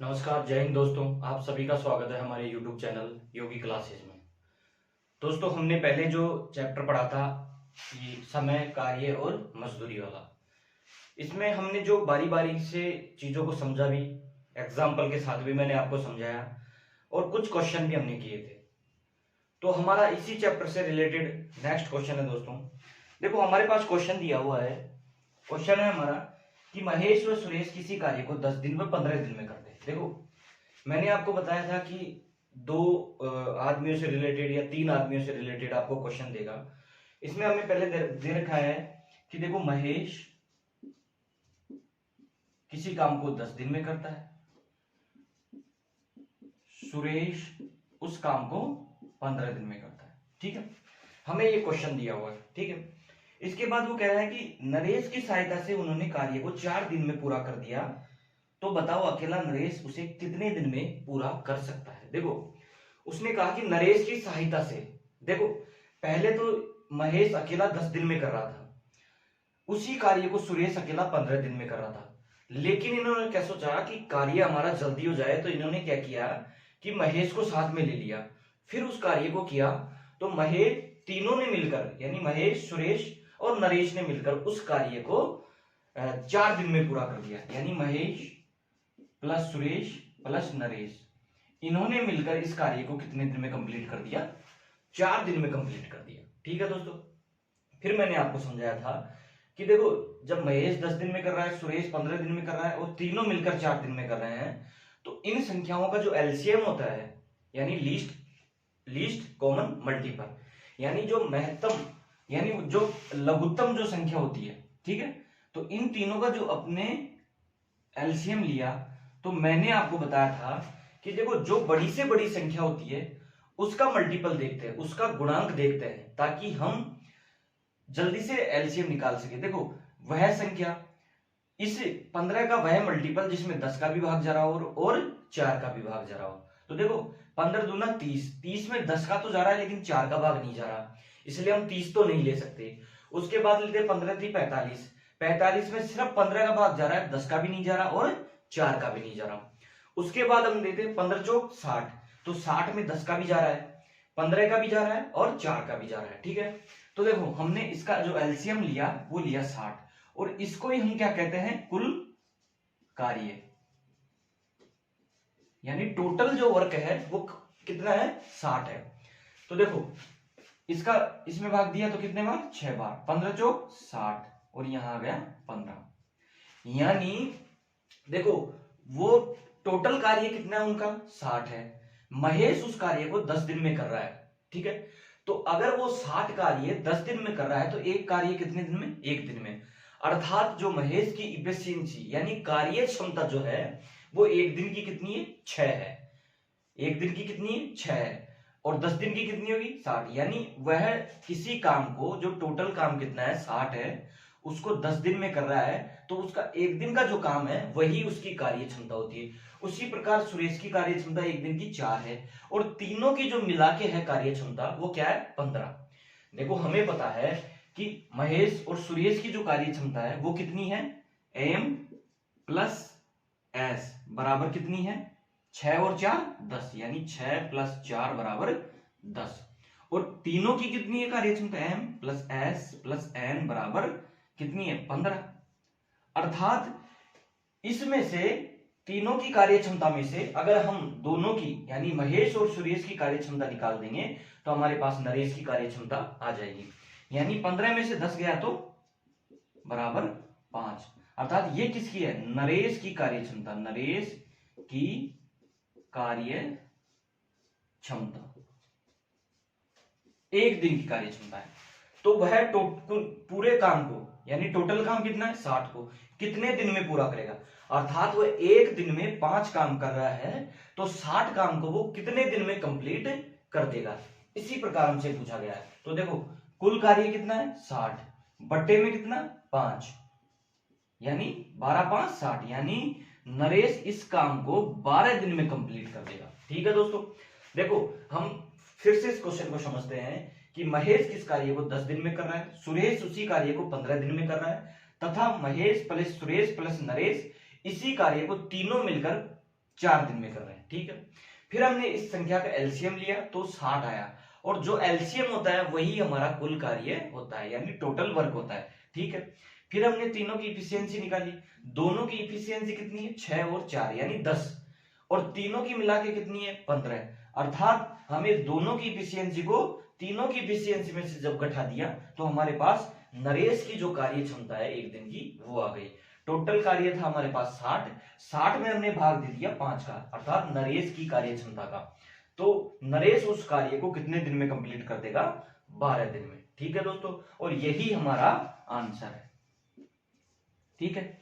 नमस्कार, जय हिंद दोस्तों। आप सभी का स्वागत है हमारे YouTube चैनल योगी क्लासेस में। दोस्तों, हमने पहले जो चैप्टर पढ़ा था कि समय, कार्य और मजदूरी वाला, इसमें हमने जो बारी बारी से चीज़ों को समझा भी, एग्जाम्पल के साथ भी मैंने आपको समझाया और कुछ क्वेश्चन भी हमने किए थे। तो हमारा इसी चैप्टर से रिलेटेड नेक्स्ट क्वेश्चन है दोस्तों। देखो, हमारे पास क्वेश्चन दिया हुआ है। क्वेश्चन है हमारा कि महेश व सुरेश किसी कार्य को 10 दिन व 15 दिन में करते हैं। देखो, मैंने आपको बताया था कि दो आदमियों से रिलेटेड या तीन आदमियों से रिलेटेड आपको क्वेश्चन देगा। इसमें हमें पहले दे रखा है कि देखो, महेश किसी काम को 10 दिन में करता है, सुरेश उस काम को 15 दिन में करता है। ठीक है, हमें ये क्वेश्चन दिया हुआ है। ठीक है, इसके बाद वो कह रहा है कि नरेश की सहायता से उन्होंने कार्य को 4 दिन में पूरा कर दिया, तो बताओ अकेला नरेश उसे कितने दिन में पूरा कर सकता है। देखो, उसने कहा कि नरेश की सहायता से। देखो, पहले तो महेश अकेला 10 दिन में कर रहा था, उसी कार्य को सुरेश अकेला 15 दिन में कर रहा था। लेकिन इन्होंने क्या सोचा कि कार्य हमारा जल्दी हो जाए, तो इन्होंने क्या किया कि महेश को साथ में ले लिया, फिर उस कार्य को किया। तो महेश तीनों ने मिलकर, यानी महेश, सुरेश और नरेश ने मिलकर उस कार्य को 4 दिन में पूरा कर दिया। यानी महेश प्लस सुरेश प्लस नरेश, इन्होंने मिलकर इस कार्य को कितने दिन में कंप्लीट कर दिया? 4 दिन में कंप्लीट कर दिया। ठीक है दोस्तों, फिर मैंने आपको समझाया था कि देखो, जब महेश 10 दिन में कर रहा है, सुरेश 15 दिन में कर रहा है और तीनों मिलकर 4 दिन में कर रहे हैं, तो इन संख्याओं का जो एलसीएम होता है, यानी लीस्ट कॉमन मल्टीपल, यानी जो महत्तम, यानी जो लघुत्तम जो संख्या होती है, ठीक है, तो इन तीनों का जो अपने एलसीएम लिया, तो मैंने आपको बताया था कि देखो, जो बड़ी से बड़ी संख्या होती है उसका मल्टीपल देखते हैं, उसका गुणांक देखते हैं, ताकि हम जल्दी से एलसीएम निकाल सके। देखो, वह संख्या, इस 15 का वह मल्टीपल जिसमें 10 का भी भाग जा रहा हो और 4 का भी भाग जा रहा हो। तो देखो, 15 दूना 30, 30 में 10 का तो जा रहा है लेकिन 4 का भाग नहीं जा रहा, इसलिए हम 30 तो नहीं ले सकते। उसके बाद लेते हैं 15 थी 45, 45 में सिर्फ 15 का भाग जा रहा है, 10 का भी नहीं जा रहा और 4 का भी नहीं जा रहा। उसके बाद हम लेते हैं 15 चौक 60, तो 60 में 10 का भी जा रहा है, 15 का भी जा रहा है और 4 का भी जा रहा है। ठीक है, तो देखो, हमने इसका जो एलसीएम लिया वो लिया 60, और इसको ही हम क्या कहते हैं? कुल कार्य, यानी टोटल जो वर्क है वो कितना है? 60 है। तो देखो, इसका इसमें भाग दिया तो कितने बार? 6 बार, 15 चौक 60 और यहां आ गया 15। यानी देखो, वो टोटल कार्य कितना है उनका? 60 है। महेश उस कार्य को 10 दिन में कर रहा है। ठीक है, तो अगर वो 60 कार्य 10 दिन में कर रहा है, तो एक कार्य कितने दिन में? 1 दिन में। अर्थात जो महेश की इफिशियंसी, यानी कार्य क्षमता जो है, वो 1 दिन की कितनी है? 6 है। 1 दिन की कितनी है? 6 है। और 10 दिन की कितनी होगी? 60। यानी वह किसी काम को, जो टोटल काम कितना है? 60 है, उसको 10 दिन में कर रहा है, तो उसका 1 दिन का जो काम है वही उसकी कार्य क्षमता होती है। उसी प्रकार सुरेश की कार्य क्षमता 1 दिन की 4 है, और तीनों की जो मिला के है कार्य क्षमता, वो क्या है? 15। देखो, हमें पता है कि महेश और सुरेश की जो कार्य क्षमता है वो कितनी है? एम प्लस एस बराबर कितनी है? 6 और 4 10, यानी 6 प्लस 4 बराबर 10। और तीनों की कितनी है कार्य क्षमता? M plus S plus N बराबर कितनी है? 15। अर्थात इसमें से, तीनों की कार्य क्षमता में से अगर हम दोनों की, यानी महेश और सुरेश की कार्य क्षमता निकाल देंगे, तो हमारे पास नरेश की कार्य क्षमता आ जाएगी। यानी 15 में से 10 गया तो बराबर 5। अर्थात ये किसकी है? नरेश की कार्य क्षमता। नरेश की कार्य क्षमता 1 दिन की कार्य क्षमता है। तो वह पूरे काम को, यानी टोटल काम कितना है? 60 को कितने दिन में पूरा करेगा? अर्थात वह 1 दिन में 5 काम कर रहा है, तो 60 काम को वो कितने दिन में कंप्लीट कर देगा? इसी प्रकार हमसे पूछा गया है। तो देखो, कुल कार्य कितना है? 60 बट्टे में कितना? 5, यानी 12 5 60, यानी नरेश इस काम को 12 दिन में कंप्लीट कर देगा। ठीक है दोस्तों, देखो, हम फिर से इस क्वेश्चन को समझते हैं कि महेश किस कार्य को 10 दिन में कर रहा है, सुरेश उसी कार्य को 15 दिन में कर रहा है, तथा महेश प्लस सुरेश प्लस नरेश इसी कार्य को तीनों मिलकर 4 दिन में कर रहे हैं, ठीक है। फिर हमने इस संख्या का एलसीएम लिया तो 60 आया, और जो एलसीएम होता है वही हमारा कुल कार्य होता है, यानी टोटल वर्क होता है, ठीक है। फिर हमने तीनों की इफिशियंसी निकाली, दोनों की इफिशियंसी कितनी है 6 और 4 यानी 10, और तीनों की मिला के कितनी है 15, अर्थात हमें दोनों की इफिशियंसी को तीनों की इफिशियंसी में से जब घटा दिया तो हमारे पास नरेश की जो कार्य क्षमता है एक दिन की वो आ गई। टोटल कार्य था हमारे पास 60 में हमने भाग दे दिया 5 का, अर्थात नरेश की कार्य क्षमता का, तो नरेश उस कार्य को कितने दिन में कंप्लीट कर देगा 12 दिन में, ठीक है दोस्तों, और यही हमारा आंसर है, ठीक है।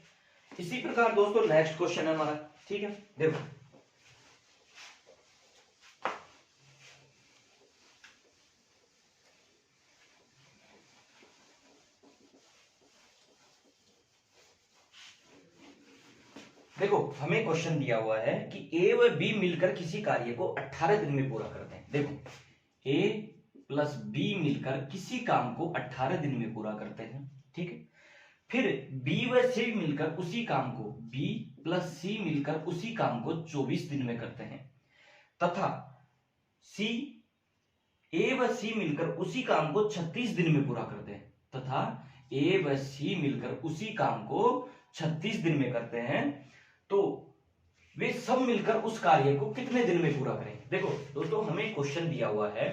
इसी प्रकार दोस्तों नेक्स्ट क्वेश्चन है हमारा, ठीक है। देखो देखो हमें क्वेश्चन दिया हुआ है कि ए व बी मिलकर किसी कार्य को 18 दिन में पूरा करते हैं। देखो ए प्लस बी मिलकर किसी काम को 18 दिन में पूरा करते हैं, ठीक है। फिर बी व सी मिलकर उसी काम को बी प्लस सी मिलकर उसी काम को 24 दिन में करते हैं, तथा सी ए व सी मिलकर उसी काम को 36 दिन में पूरा करते हैं, तथा ए व सी मिलकर उसी काम को 36 दिन में करते हैं, तो वे सब मिलकर उस कार्य को कितने दिन में पूरा करेंगे। देखो दोस्तों हमें क्वेश्चन दिया हुआ है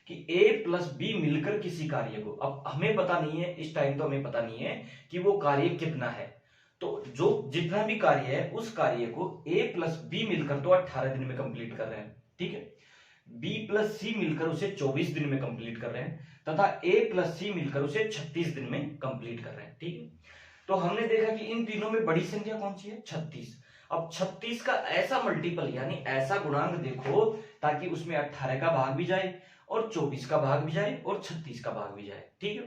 कि ए प्लस बी मिलकर किसी कार्य को, अब हमें पता नहीं है इस टाइम, तो हमें पता नहीं है कि वो कार्य कितना है, तो जो जितना भी कार्य है उस कार्य को ए प्लस बी मिलकर तो 18 दिन में कंप्लीट कर रहे हैं, ठीक है। बी प्लस सी मिलकर उसे 24 दिन में कंप्लीट कर रहे हैं, तथा ए प्लस सी मिलकर उसे 36 दिन में कंप्लीट कर रहे हैं, ठीक है। तो हमने देखा कि इन तीनों में बड़ी संख्या कौन सी है 36। अब 36 का ऐसा मल्टीपल यानी ऐसा गुणांक देखो ताकि उसमें 18 का भाग भी जाए और 24 का भाग भी जाए और 36 का भाग भी जाए, ठीक है।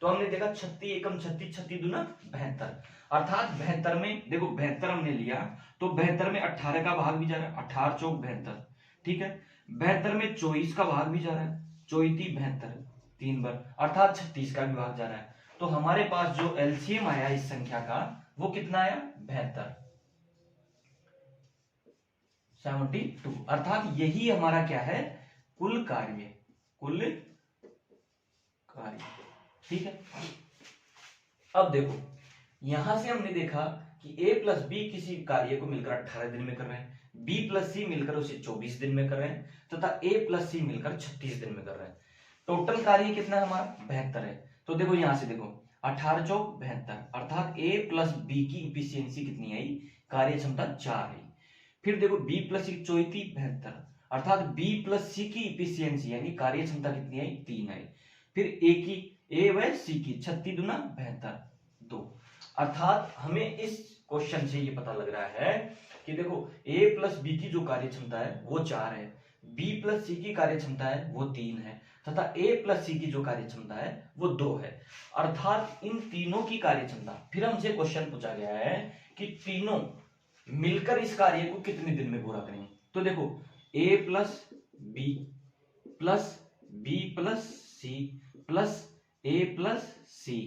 तो हमने देखा 36 एकम 36, 36 दूना 72, अर्थात 72 में देखो 72 हमने लिया तो 72 में 18 का भाग भी जा रहा है, 18 चौक 72, ठीक है। 72 में 24 का भाग भी जा रहा है, 24 72 3 बार, अर्थात 36 का भी भाग जा रहा है। तो हमारे पास जो एलसीएम आया इस संख्या का वो कितना आया 72, 72, अर्थात यही हमारा क्या है कुल कार्य, कुल कार्य, ठीक है। अब देखो यहां से हमने देखा कि ए प्लस बी किसी कार्य को मिलकर 18 दिन में कर रहे हैं, बी प्लस सी मिलकर उसे 24 दिन में कर रहे हैं, तथा ए प्लस सी मिलकर 36 दिन में कर रहे हैं। टोटल कार्य कितना है हमारा 72 है। तो देखो यहां से देखो 18 चौक 72, अर्थात ए प्लस बी की इफिशियंसी कितनी आई, कार्य क्षमता 4 आई। फिर देखो बी प्लस सी 34 72, अर्थात बी प्लस सी की इफिशियंसी यानी कार्य क्षमता कितनी आई 3 आई। फिर ए की ए व सी की 36 दूना 72 2, अर्थात हमें इस क्वेश्चन से ये पता लग रहा है कि देखो ए प्लस बी की जो कार्य क्षमता है वो 4 है, बी प्लस सी की कार्य क्षमता है वो 3 है, तथा ए प्लस सी की जो कार्य क्षमता है वो 2 है, अर्थात इन तीनों की कार्य क्षमता। फिर हमसे क्वेश्चन पूछा गया है कि तीनों मिलकर इस कार्य को कितने दिन में पूरा करेंगे। तो देखो A plus B plus C plus A plus C,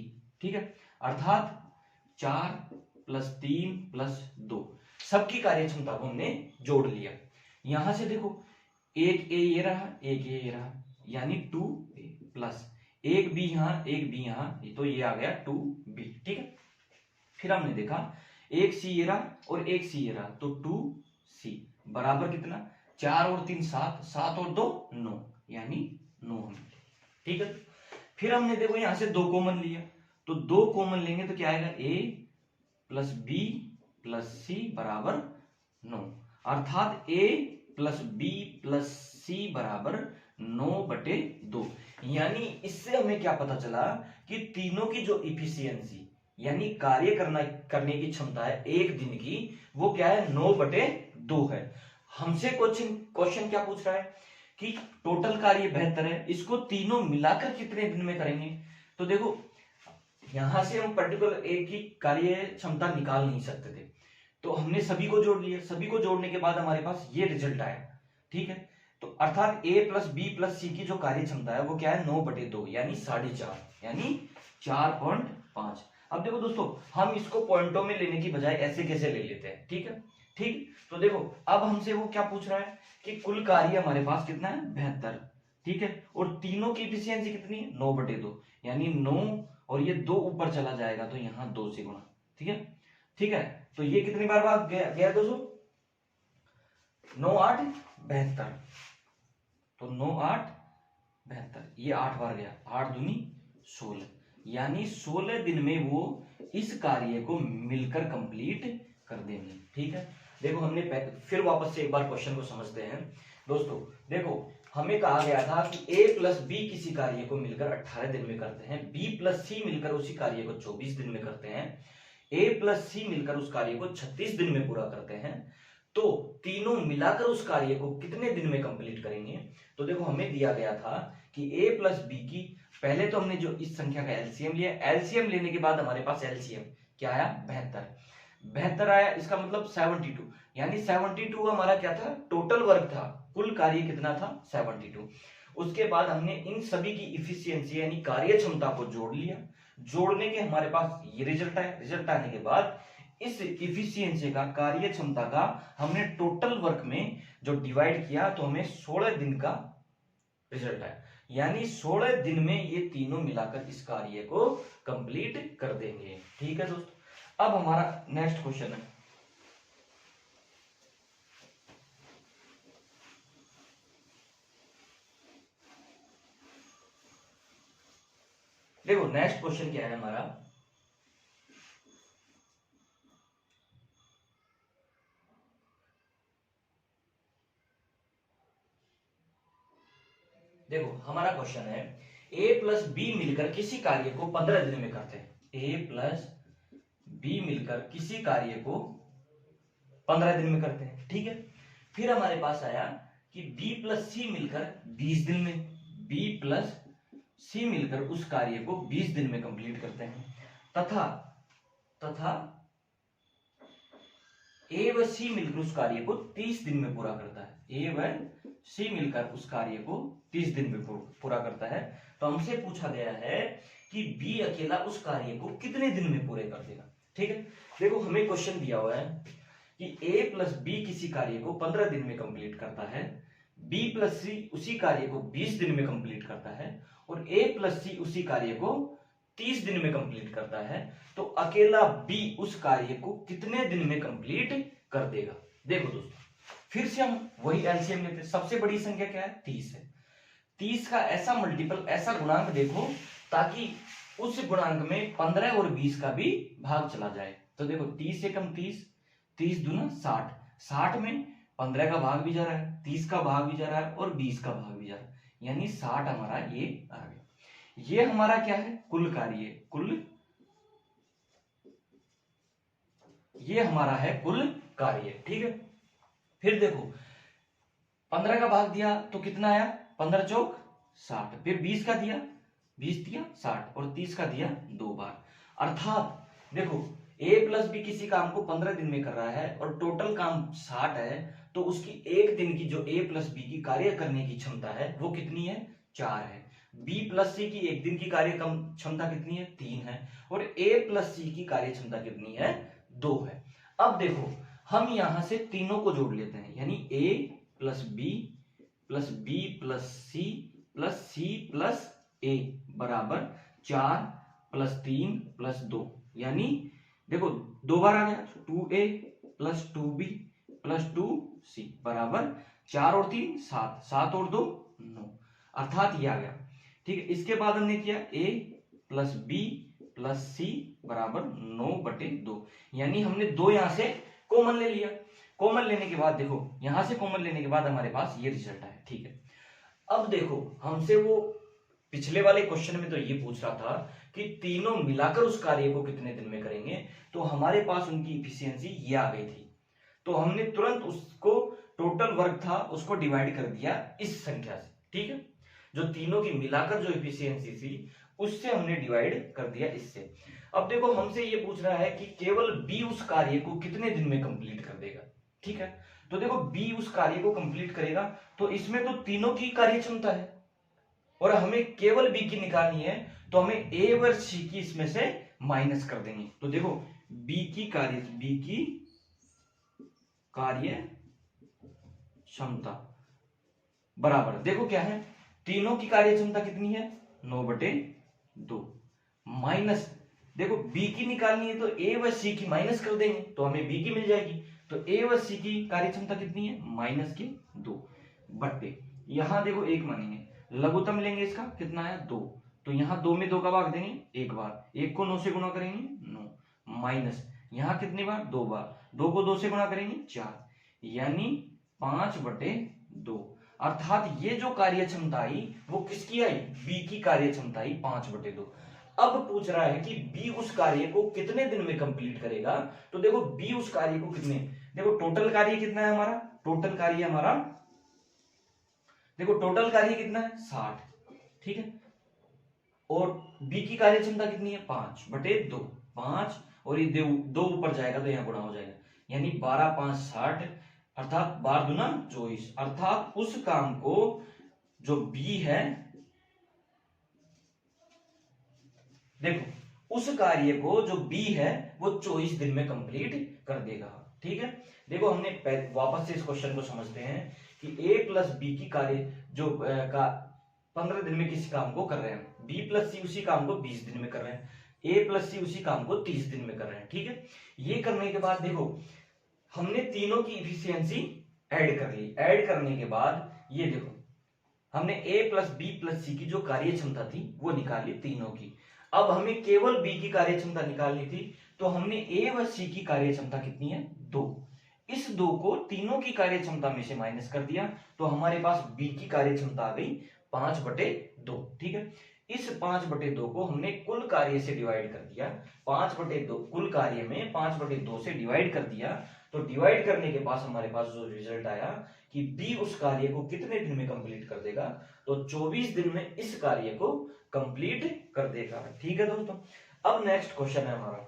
ठीक है, अर्थात 4 प्लस 3 प्लस 2 सबकी कार्य क्षमता को हमने जोड़ लिया। यहां से देखो एक ए ये रहा, एक ए ये रहा, यानी 2a प्लस एक बी यहां, एक बी यहां, तो ये आ गया 2b, ठीक है। फिर हमने देखा एक सी ये रहा और एक सी ये रहा, तो 2c बराबर कितना 4 और 3 7, 7 और 2 9, यानी 9 हमने, ठीक है। फिर हमने देखो यहां से 2 कॉमन लिया, तो 2 कॉमन लेंगे तो क्या आएगा a प्लस बी प्लस सी बराबर 9, अर्थात a प्लस बी प्लस सी बराबर 9/2, यानी इससे हमें क्या पता चला कि तीनों की जो इफिशियंसी यानी कार्य करने की क्षमता है एक दिन की वो क्या है 9/2 है। हमसे क्वेश्चन क्या पूछ रहा है कि टोटल कार्य 72 है, इसको तीनों मिलाकर कितने दिन में करेंगे। तो देखो यहां से हम पर्टिकुलर एक ही कार्य क्षमता निकाल नहीं सकते थे, तो हमने सभी को जोड़ लिया, सभी को जोड़ने के बाद हमारे पास ये रिजल्ट आया, ठीक है। तो अर्थात a प्लस बी प्लस सी की जो कार्य क्षमता है वो क्या है 9/2 यानी 4.5, यानी 4.5। अब देखो दोस्तों हम इसको पॉइंटों में लेने की बजाय ऐसे कैसे ले लेते हैं, ठीक है। ठीक। तो देखो अब हमसे वो क्या पूछ रहा है कि कुल कार्य हमारे पास कितना है 72, ठीक है, और तीनों की इफिशियंसी कितनी है 9/2, यानी 9 और ये 2 ऊपर चला जाएगा तो यहाँ 2 से गुणा, ठीक है, ठीक है। तो ये कितनी बार बाद गया दोस्तों 9 8 72, तो 9 8 72, ये 8 बार गया, 8 दूनी 16, यानी 16 दिन में वो इस कार्य को मिलकर कंप्लीट कर देंगे, ठीक है। देखो हमने फिर वापस से एक बार क्वेश्चन को समझते हैं दोस्तों। देखो हमें कहा गया था कि a प्लस बी किसी कार्य को मिलकर 18 दिन में करते हैं, b प्लस सी मिलकर उसी कार्य को 24 दिन में करते हैं, a प्लस सी मिलकर उस कार्य को 36 दिन में पूरा करते हैं, तो तीनों मिलाकर उस कार्य को कितने दिन में कंप्लीट करेंगे। तो देखो हमें दिया गया था कि a प्लस बी की, पहले तो हमने जो इस संख्या का एलसीएम लिया, एलसीएम लेने के बाद हमारे पास एलसीएम क्या आया 72 आया, इसका मतलब 72, यानी 72 हमारा क्या था टोटल वर्क था, कुल कार्य कितना था 72। उसके बाद हमने इन सभी की इफिशियंसी यानी कार्य क्षमता को जोड़ लिया, जोड़ने के हमारे पास ये रिजल्ट आया, रिजल्ट आने के बाद इस इफिशियंसी का कार्य क्षमता का हमने टोटल वर्क में जो डिवाइड किया तो हमें 16 दिन का रिजल्ट आया, यानी 16 दिन में ये तीनों मिलाकर इस कार्य को कंप्लीट कर देंगे, ठीक है दोस्तों। अब हमारा नेक्स्ट क्वेश्चन है, देखो नेक्स्ट क्वेश्चन क्या है हमारा, देखो हमारा क्वेश्चन है a प्लस बी मिलकर किसी कार्य को 15 दिन में करते हैं, a प्लस बी मिलकर किसी कार्य को 15 दिन में करते हैं, ठीक है। फिर हमारे पास आया कि b प्लस सी मिलकर 20 दिन में, b प्लस सी मिलकर उस कार्य को 20 दिन में कंप्लीट करते हैं, तथा ए व सी मिलकर उस कार्य को 30 दिन में पूरा करता है, ए व सी मिलकर उस कार्य को 30 दिन में पूरा करता है। तो हमसे पूछा गया है कि बी अकेला उस कार्य को कितने दिन में पूरे कर देगा, ठीक है। देखो हमें क्वेश्चन दिया हुआ है कि a प्लस बी किसी कार्य को 15 दिन में कंप्लीट करता है, b प्लस सी उसी कार्य को 20 दिन में कंप्लीट करता है, और a प्लस सी उसी कार्य को 30 दिन में कंप्लीट करता है, तो अकेला b उस कार्य को कितने दिन में कंप्लीट कर देगा। देखो दोस्तों फिर से हम वही एलसीएम लेते हैं, सबसे बड़ी संख्या क्या है 30 है, 30 का ऐसा मल्टीपल ऐसा गुणांक देखो ताकि उस गुणांक में 15 और 20 का भी भाग चला जाए। तो देखो 30 से कम 30, 30 दूना 60, 60 में 15 का भाग भी जा रहा है, 30 का भाग भी जा रहा है और 20 का भाग भी जा रहा है, यानी 60 हमारा ये आ गया। ये हमारा क्या है कुल कार्य, कुल ये हमारा है कुल कार्य, ठीक है। फिर देखो 15 का भाग दिया तो कितना आया 15 चौक 60, फिर 20 का दिया 20 दिया 60 और 30 का दिया 2 बार, अर्थात देखो a प्लस बी किसी काम को 15 दिन में कर रहा है और टोटल काम 60 है, तो उसकी एक दिन की जो a प्लस बी की कार्य करने की क्षमता है वो कितनी है 4 है, b प्लस सी की एक दिन की कार्य क्षमता कितनी है 3 है, और a प्लस सी की कार्य क्षमता कितनी है 2 है। अब देखो हम यहां से तीनों को जोड़ लेते हैं, यानी a plus B plus B plus C plus A बराबर 4 प्लस 3 प्लस 2, यानी देखो 2 बार आ गया 2a plus 2b plus 2c बराबर 4 और 3 7, 7 और 2 9, अर्थात ये आ गया, ठीक है। इसके बाद हमने किया a प्लस बी प्लस सी बराबर 9/2, यानी हमने 2 यहां से कॉमन ले लिया, कॉमन लेने के बाद देखो यहां से कॉमन लेने के बाद हमारे पास ये रिजल्ट आया, ठीक है। अब देखो हमसे वो पिछले वाले क्वेश्चन में तो ये पूछ रहा था कि तीनों मिलाकर उस कार्य को कितने दिन में करेंगे, तो हमारे पास उनकी इफिशियंसी ये आ गई थी, तो हमने तुरंत उसको टोटल वर्क था उसको डिवाइड कर दिया इस संख्या से, ठीक है। जो तीनों की मिलाकर जो इफिशियंसी थी उससे हमने डिवाइड कर दिया इससे। अब देखो हमसे ये पूछ रहा है कि केवल बी उस कार्य को कितने दिन में कंप्लीट कर देगा, ठीक है। तो देखो बी उस कार्य को कंप्लीट करेगा तो इसमें तो तीनों की कार्य क्षमता है और हमें केवल बी की निकालनी है, तो हमें ए व सी की इसमें से माइनस कर देंगे। तो देखो बी की कार्य क्षमता बराबर, देखो क्या है, तीनों की कार्य क्षमता कितनी है 9/2 माइनस, देखो बी की निकालनी है तो ए व सी की माइनस कर देंगे तो हमें बी की मिल जाएगी। तो ए व सी की कार्य क्षमता कितनी है -2 बट्टे, यहां देखो एक मानेंगे, लघुत्तम लेंगे इसका कितना है 2, तो यहाँ 2 में 2 का भाग देंगे एक बार, 1 को 9 से गुणा करेंगे 9 माइनस, यहाँ कितनी बार 2 बार, 2 को 2 से गुणा करेंगे 4, यानी 5/2, अर्थात ये जो कार्य क्षमता आई वो किसकी आई, बी की कार्य क्षमता आई 5/2। अब पूछ रहा है कि बी उस कार्य को कितने दिन में कंप्लीट करेगा, तो देखो बी उस कार्य को कितने, देखो टोटल कार्य कितना है हमारा, टोटल कार्य हमारा, देखो टोटल कार्य कितना है 60, ठीक है, और बी की कार्य क्षमता कितनी है 5/2, 5 और ये 2 ऊपर जाएगा तो यहाँ गुणा हो जाएगा, यानी 12 5 60, अर्थात 12 दूना 24, अर्थात उस काम को जो बी है, देखो उस कार्य को जो बी है वो 24 दिन में कंप्लीट कर देगा, ठीक है। देखो हमने वापस से इस क्वेश्चन को समझते हैं कि ए प्लस बी की कार्य जो 15 दिन में किसी काम को कर रहे हैं, बी प्लस सी उसी काम को 20 दिन में कर रहे हैं, ए प्लस सी उसी काम को 30 दिन में कर रहे हैं, ठीक है। ये करने के बाद देखो हमने तीनों की इफिशियंसी ऐड कर ली, ऐड करने के बाद ये देखो हमने ए प्लस बी प्लस सी की जो कार्य क्षमता थी वो निकाली तीनों की, अब हमें केवल बी की कार्य क्षमता निकालनी थी, तो हमने ए व सी की कार्य क्षमता कितनी है 2, इस 2 को तीनों की कार्य क्षमता में से माइनस कर दिया तो हमारे पास बी की कार्य क्षमता आ गई 5/2, ठीक है। इस 5/2 को हमने कुल कार्य से डिवाइड कर दिया, 5/2 कुल कार्य में 5/2 से डिवाइड कर दिया, तो डिवाइड करने के पास हमारे पास जो रिजल्ट आया कि बी उस कार्य को कितने दिन में कंप्लीट कर देगा, तो 24 दिन में इस कार्य को कंप्लीट कर देगा, ठीक है दोस्तों। अब नेक्स्ट क्वेश्चन है हमारा,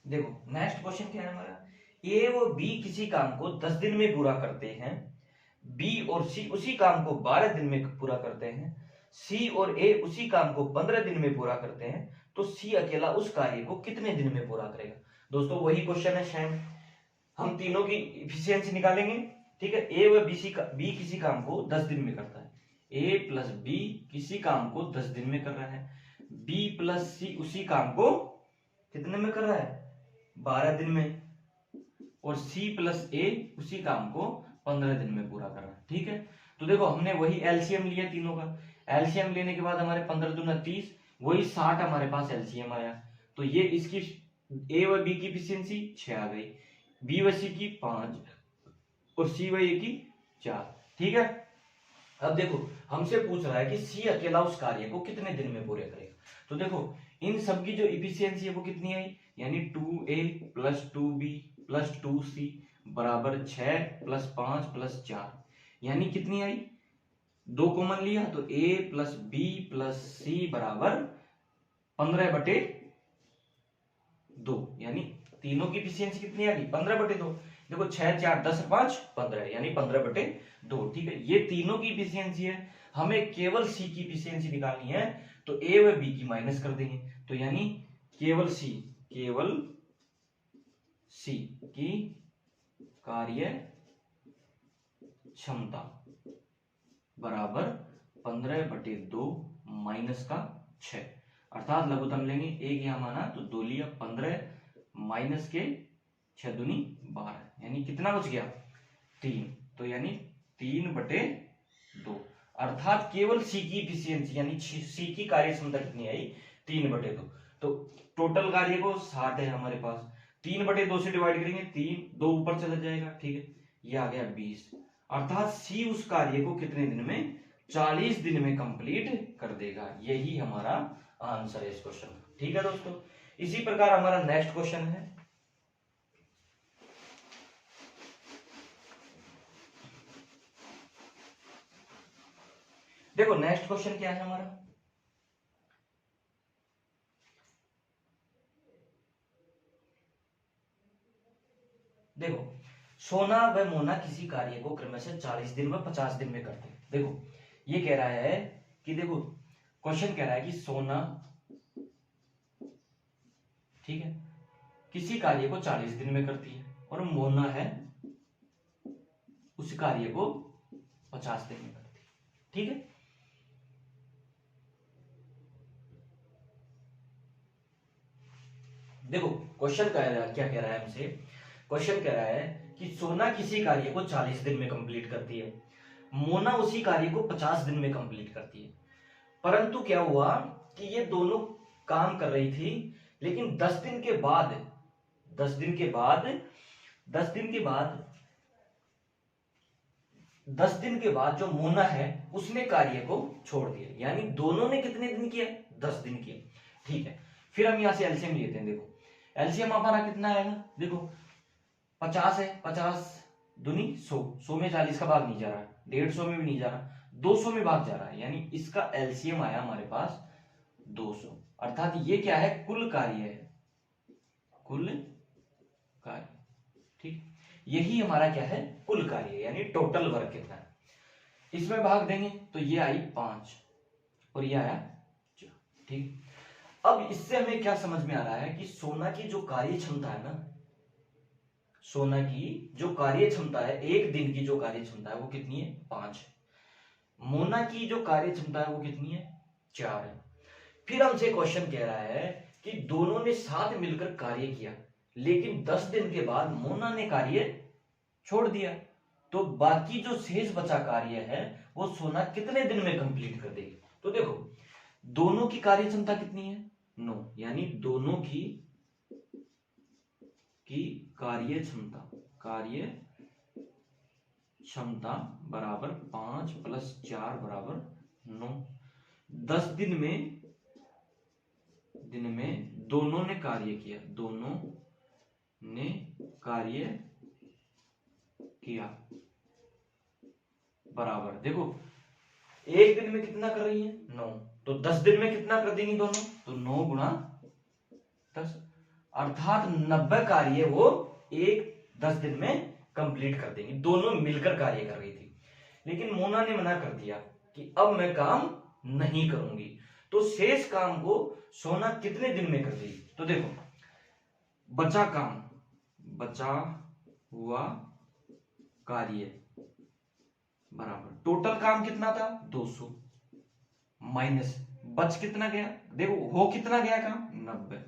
देखो नेक्स्ट क्वेश्चन क्या है हमारा, ए व बी किसी काम को 10 दिन में पूरा करते हैं, बी और सी उसी काम को 12 दिन में पूरा करते हैं, सी और ए उसी काम को 15 दिन में पूरा करते हैं, तो सी अकेला उस कार्य को कितने दिन में पूरा करेगा। दोस्तों वही क्वेश्चन है सेम, हम तीनों की इफिशियंसी निकालेंगे, ठीक है। ए व बी किसी काम को 10 दिन में करता है, ए प्लस बी किसी काम को 10 दिन में कर रहा है, बी प्लस सी उसी काम को कितने में कर रहा है 12 दिन में, और सी प्लस ए उसी काम को 15 दिन में पूरा कर रहा है, ठीक है। तो देखो हमने वही एलसीएम लिया तीनों का, एलसीएम लेने के बाद हमारे 15 दूना 30, वही 60 हमारे पास एलसीएम आया, तो ये इसकी ए व बी की इफिशियंसी 6 आ गई, बी व सी की 5 और सी व ए की 4, ठीक है। अब देखो हमसे पूछ रहा है कि सी अकेला उस कार्य को कितने दिन में पूरे करेगा, तो देखो इन सब की जो इफिशियंसी है वो कितनी आई, यानी 2a + 2b + 2c बराबर 6 + 5 + 4, यानी कितनी आई, 2 कॉमन लिया तो a + b + c बराबर 15/2, यानी तीनों की इफिशियंसी कितनी आ गई 15/2। देखो 6 4 10 5 15 यानी 15/2, ठीक है। ये तीनों की इफिशियंसी है, हमें केवल सी की इफिशियंसी निकालनी है, तो ए व बी की माइनस कर देंगे, तो यानी केवल सी की कार्य क्षमता बराबर 15/2 माइनस का 6, अर्थात लघुत्तम लेंगे, एक यहां माना तो 2 लिया 15 माइनस के 6 दूनी 12, यानी कितना बच गया 3, तो यानी 3/2, अर्थात केवल सी की इफिशियंसी यानी सी की कार्य क्षमता कितनी आई 3/2, तो टोटल कार्य को 60 है हमारे पास, 3/2 से डिवाइड करेंगे 3, 2 ऊपर चला जाएगा, ठीक है, ये आ गया 20, अर्थात सी उस कार्य को कितने दिन में 40 दिन में कंप्लीट कर देगा, यही हमारा आंसर है इस क्वेश्चन का, ठीक है दोस्तों। इसी प्रकार हमारा नेक्स्ट क्वेश्चन है, देखो नेक्स्ट क्वेश्चन क्या है हमारा, देखो सोना व मोना किसी कार्य को क्रमशः 40 दिन व 50 दिन में करते हैं। देखो ये कह रहा है कि देखो क्वेश्चन कह रहा है कि सोना, ठीक है, किसी कार्य को 40 दिन में करती है और मोना है उस कार्य को 50 दिन में करती है। ठीक है, देखो क्वेश्चन क्या कह रहा है हमसे। क्वेश्चन कह रहा है कि सोना किसी कार्य को 40 दिन में कंप्लीट करती है, मोना उसी कार्य को 50 दिन में कंप्लीट करती है। परंतु क्या हुआ कि ये दोनों काम कर रही थी, लेकिन 10 दिन के बाद 10 दिन के बाद 10 दिन के बाद 10 दिन के बाद जो मोना है उसने कार्य को छोड़ दिया, यानी दोनों ने कितने दिन किया? 10 दिन किए। ठीक है, फिर हम यहां से एलसीएम लेते हैं। देखो एलसीएम हमारा कितना आएगा, देखो 50 है, 50 दूनी 100, 100 में 40 का भाग नहीं जा रहा, 150 में भी नहीं जा रहा, 200 में भाग जा रहा है, यानी इसका एलसीएम आया हमारे पास 200। अर्थात ये क्या है? कुल कार्य है, कुल कार्य। ठीक, यही हमारा क्या है? कुल कार्य, यानी टोटल वर्क कितना है। इसमें भाग देंगे तो ये आई 5 और ये आया 4। ठीक, अब इससे हमें क्या समझ में आ रहा है कि सोना की जो कार्य क्षमता है ना, सोना की जो कार्य क्षमता है, एक दिन की जो कार्य क्षमता है वो कितनी है? 5। मोना की जो कार्य क्षमता है वो कितनी है? 4 है। फिर हमसे क्वेश्चन कह रहा है कि दोनों ने साथ मिलकर कार्य किया, लेकिन 10 दिन के बाद मोना ने कार्य छोड़ दिया, तो बाकी जो शेष बचा कार्य है वो सोना कितने दिन में कंप्लीट कर देगी? तो देखो दोनों की कार्य क्षमता कितनी है? 9, यानी दोनों की कार्य क्षमता बराबर 5 + 4 बराबर 9। 10 दिन में दोनों ने कार्य किया, दोनों ने कार्य किया बराबर, देखो एक दिन में कितना कर रही है? 9, तो 10 दिन में कितना कर देंगी दोनों? तो 9 × 10, अर्थात 90 कार्य वो 10 दिन में कंप्लीट कर देंगी। दोनों मिलकर कार्य कर रही थी, लेकिन मोना ने मना कर दिया कि अब मैं काम नहीं करूंगी, तो शेष काम को सोना कितने दिन में कर देगी? तो देखो बचा हुआ कार्य बराबर टोटल काम कितना था? 200 माइनस बच कितना गया? देखो हो कितना गया काम? 90,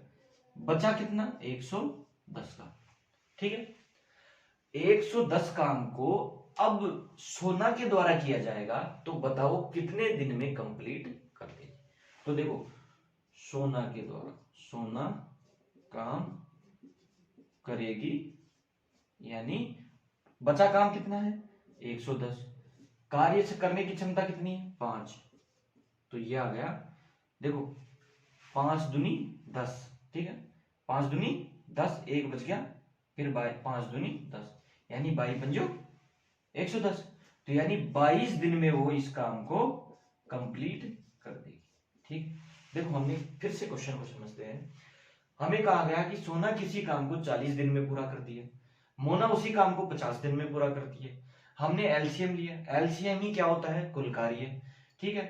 बचा कितना? 110 का। ठीक है, 110 काम को अब सोना के द्वारा किया जाएगा, तो बताओ कितने दिन में कंप्लीट कर देगी? तो देखो सोना के द्वारा सोना काम करेगी, यानी बचा काम कितना है? 110, कार्य से करने की क्षमता कितनी है? 5, तो ये आ गया, देखो 5 दूनी 10, ठीक है, 5 दूनी 10, 1 बच गया, फिर 5 दूनी 10, यानी 22 पंजो 110, तो यानी 22 दिन में वो इस काम को कंप्लीट कर देगी। ठीक, देखो हमने फिर से क्वेश्चन को समझते हैं। हमें कहा गया कि सोना किसी काम को 40 दिन में पूरा करती है, मोना उसी काम को 50 दिन में पूरा करती है। हमने एलसीएम लिया, एलसीएम ही क्या होता है? कुल कार्य। ठीक है,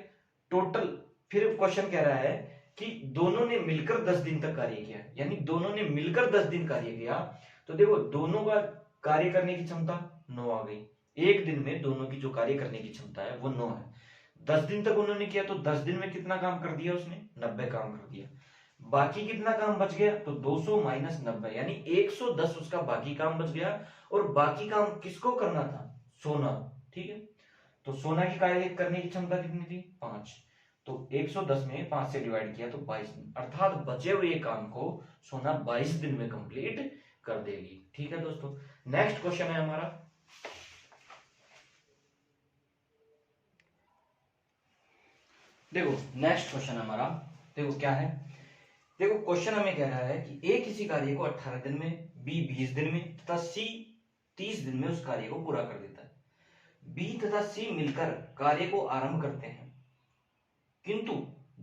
टोटल, फिर क्वेश्चन कह रहा है कि दोनों ने मिलकर 10 दिन तक कार्य किया, यानी दोनों ने मिलकर 10 दिन कार्य किया, तो देखो दोनों का कार्य करने की क्षमता 9 आ गई। एक दिन में दोनों की जो कार्य करने की क्षमता है वो 9 है। 10 दिन तक उन्होंने किया, तो 10 दिन में कितना काम कर दिया उसने? 90 काम कर दिया। बाकी कितना काम बच गया? तो 200 माइनस 90, यानी 110 उसका बाकी काम बच गया। और बाकी काम किसको करना था? सोना। ठीक है, तो सोना की कार्य करने की क्षमता कितनी थी? 5, तो 110 में 5 से डिवाइड किया तो 22 दिन, अर्थात बचे हुए काम को सोना 22 दिन में कंप्लीट कर देगी। ठीक है दोस्तों, नेक्स्ट क्वेश्चन है हमारा, देखो नेक्स्ट क्वेश्चन हमारा, देखो क्या है, देखो क्वेश्चन हमें कह रहा है कि ए किसी कार्य को 18 दिन में, बी 20 दिन में तथा सी 30 दिन में उस कार्य को पूरा कर देता है। बी तथा सी मिलकर कार्य को आरंभ करते हैं, किंतु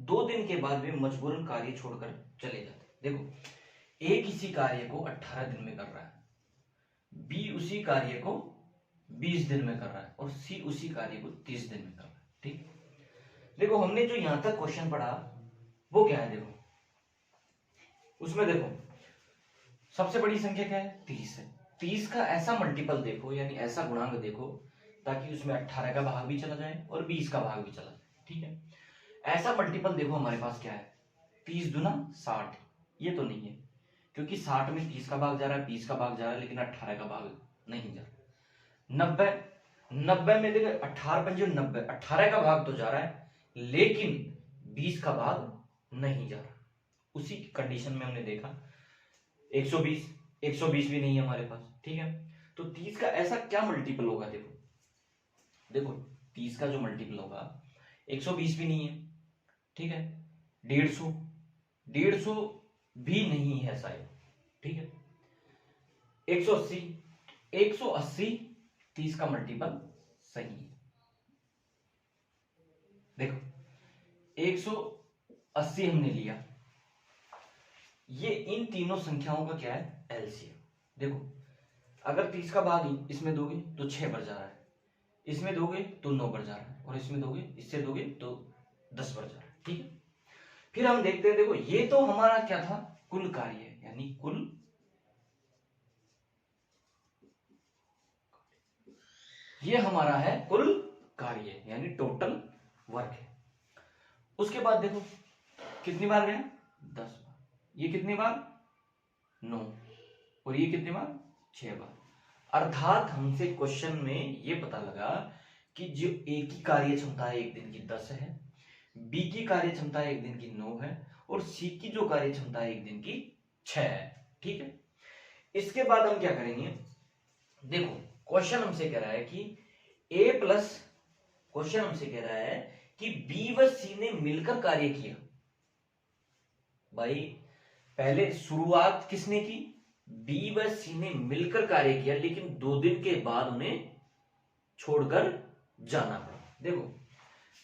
2 दिन के बाद वे मजबूरन कार्य छोड़कर चले जाते हैं। देखो ए किसी कार्य को 18 दिन में कर रहा है, बी उसी कार्य को 20 दिन में कर रहा है और सी उसी कार्य को 30 दिन में कर रहा है। ठीक, देखो हमने जो यहां तक क्वेश्चन पढ़ा वो क्या है, देखो उसमें देखो सबसे बड़ी संख्या क्या है, 30 है। 30 का ऐसा मल्टीपल देखो, यानी ऐसा गुणांक देखो ताकि उसमें 18 का भाग भी चला जाए और 20 का भाग भी चला जाए, ठीक है। ऐसा मल्टीपल देखो हमारे पास क्या है, 30 दूना 60, ये तो नहीं है क्योंकि 60 में 30 का भाग जा रहा है, 20 का भाग जा रहा है, लेकिन 18 का भाग नहीं जा रहा। 90 में देखो 18 पंजे 90, 18 का भाग तो जा रहा है लेकिन 20 का भाग नहीं जा रहा। उसी कंडीशन में हमने देखा 120 भी नहीं है हमारे पास, ठीक है। तो 30 का ऐसा क्या मल्टीपल होगा, देखो 30 का जो मल्टीपल होगा 120 भी नहीं है, ठीक है। 150 भी नहीं है शायद, ठीक है। 180 30 का मल्टीपल सही है। देखो 180 हमने लिया, ये इन तीनों संख्याओं का क्या है, एलसीएम। देखो अगर 30 का भाग इसमें दोगे तो 6 बढ़ जा रहा है, इसमें दोगे तो 9 बढ़ जा रहा है, और इसमें दोगे इससे दोगे तो 10 बढ़ जा रहा है, ठीक है। फिर हम देखते हैं, देखो ये तो हमारा क्या था, कुल कार्य, यानी कुल, ये हमारा है कुल कार्य यानी टोटल वर्क है। उसके बाद देखो कितनी बार गया, 10 बार। ये कितनी बार, 9, और ये कितनी बार, 6 बार। अर्थात हमसे क्वेश्चन में ये पता लगा कि जो ए की कार्य क्षमता है एक दिन की 10 है, बी की कार्य क्षमता एक दिन की 9 है, और सी की जो कार्य क्षमता एक दिन की 6 है, ठीक है। इसके बाद हम क्या करेंगे, देखो क्वेश्चन हमसे कह रहा है कि ए प्लस, क्वेश्चन हमसे कह रहा है कि बी व सी ने मिलकर कार्य किया। भाई पहले शुरुआत किसने की, बी व सी ने मिलकर कार्य किया, लेकिन 2 दिन के बाद उन्हें छोड़कर जाना पड़ा। देखो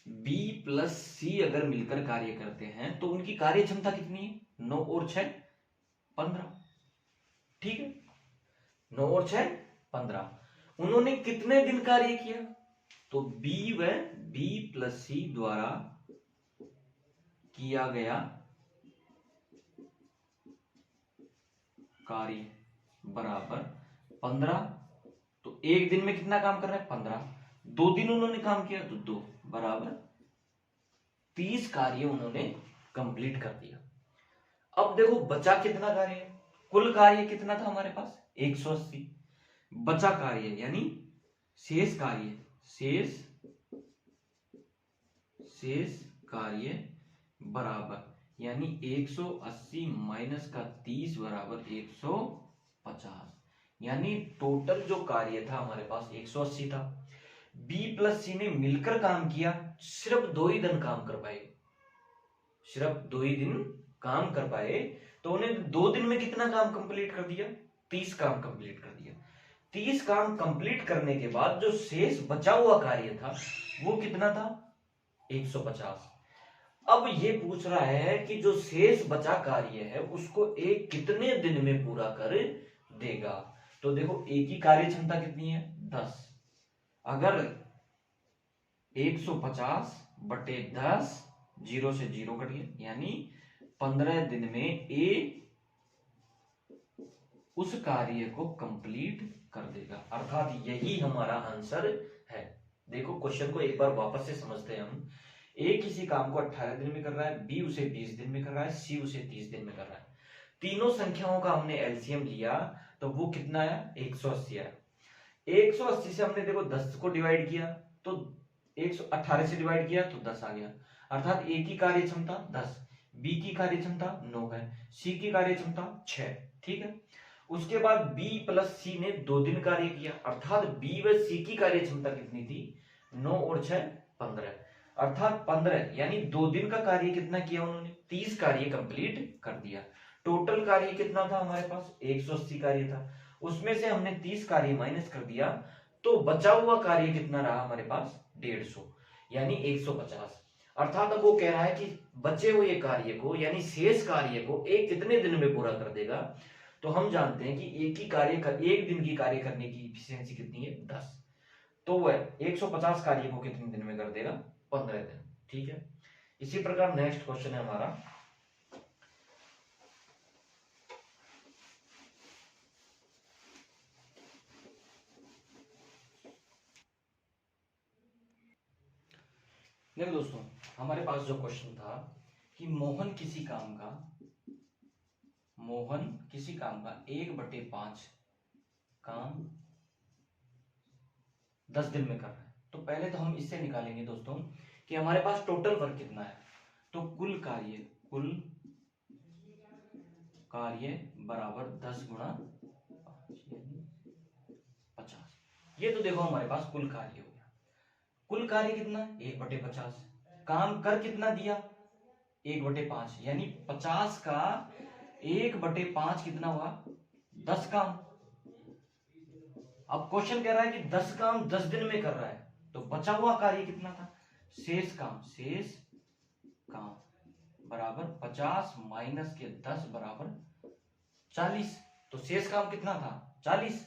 बी प्लस सी अगर मिलकर कार्य करते हैं तो उनकी कार्य क्षमता कितनी है, 9 और 6 15, ठीक है। 9 और 6 15। उन्होंने कितने दिन कार्य किया, तो बी व बी प्लस सी द्वारा किया गया कार्य बराबर 15। तो एक दिन में कितना काम कर रहा है, 15। 2 दिन उन्होंने काम किया तो 2 बराबर 30 कार्य उन्होंने कंप्लीट कर दिया। अब देखो बचा कितना कार्य है, कुल कार्य कितना था हमारे पास 180, बचा कार्य यानी शेष कार्य, शेष कार्य बराबर यानी 180 माइनस का 30 बराबर 150, यानी टोटल जो कार्य था हमारे पास 180 था। बी प्लस सी ने मिलकर काम किया, सिर्फ 2 ही दिन काम कर पाए, सिर्फ 2 ही दिन काम कर पाए, तो उन्हें 2 दिन में कितना काम कंप्लीट कर दिया, 30 काम कंप्लीट कर दिया। 30 काम कंप्लीट करने के बाद जो शेष बचा हुआ कार्य था वो कितना था, 150। अब ये पूछ रहा है कि जो शेष बचा कार्य है उसको एक कितने दिन में पूरा कर देगा। तो देखो एक ही कार्य क्षमता कितनी है, 10। अगर 150 बटे 10, 0 से 0 कट गया, यानी 15 दिन में ए उस कार्य को कंप्लीट कर देगा, अर्थात यही हमारा आंसर है। देखो क्वेश्चन को एक बार वापस से समझते हैं हम। ए किसी काम को 18 दिन में कर रहा है, बी उसे 20 दिन में कर रहा है, सी उसे 30 दिन में कर रहा है। तीनों संख्याओं का हमने एलसीएम लिया तो वो कितना आया, 180 आया। 180 से हमने देखो 10 को डिवाइड किया तो 118 से डिवाइड किया तो 10 आ गया, अर्थात ए की कार्य क्षमता 10, बी की कार्य क्षमता 9 है, सी की कार्य क्षमता 6, ठीक है। उसके बाद बी प्लस सी ने 2 दिन कार्य किया, अर्थात बी व सी की कार्य क्षमता कितनी थी, 9 और 6 15, अर्थात 15 यानी 2 दिन का कार्य कितना किया उन्होंने, 30 कार्य कंप्लीट कर दिया। टोटल कार्य कितना था हमारे पास, 180 कार्य था, उसमें से हमने 30 कार्य माइनस कर दिया तो बचा हुआ कार्य कितना रहा हमारे पास, 150 यानी 150। अर्थात अब वो कह रहा है कि बचे हुए कार्य को यानी शेष कार्य को एक कितने दिन में पूरा कर देगा। तो हम जानते हैं कि एक दिन की कार्य करने की इफिशियंसी कितनी है, 10। तो वह 150 कार्य को कितने दिन में कर देगा, 15 दिन। ठीक है। इसी प्रकार नेक्स्ट क्वेश्चन है हमारा, देखो दोस्तों, हमारे पास जो क्वेश्चन था कि मोहन किसी काम का 1/5 काम 10 दिन में कर रहा है। तो पहले तो हम इससे निकालेंगे दोस्तों कि हमारे पास टोटल वर्क कितना है। तो कुल कार्य बराबर 10 गुणा 5 यानी 50। ये तो देखो हमारे पास कुल कार्य हो गया। कुल कार्य कितना, 1/50। काम कर कितना दिया, 1/5 यानी 50 का 1/5 कितना हुआ, 10 काम। अब क्वेश्चन कह रहा है कि 10 काम 10 दिन में कर रहा है, तो बचा हुआ कार्य कितना था, शेष काम बराबर 50 माइनस के 10 बराबर 40। तो शेष काम कितना था, 40।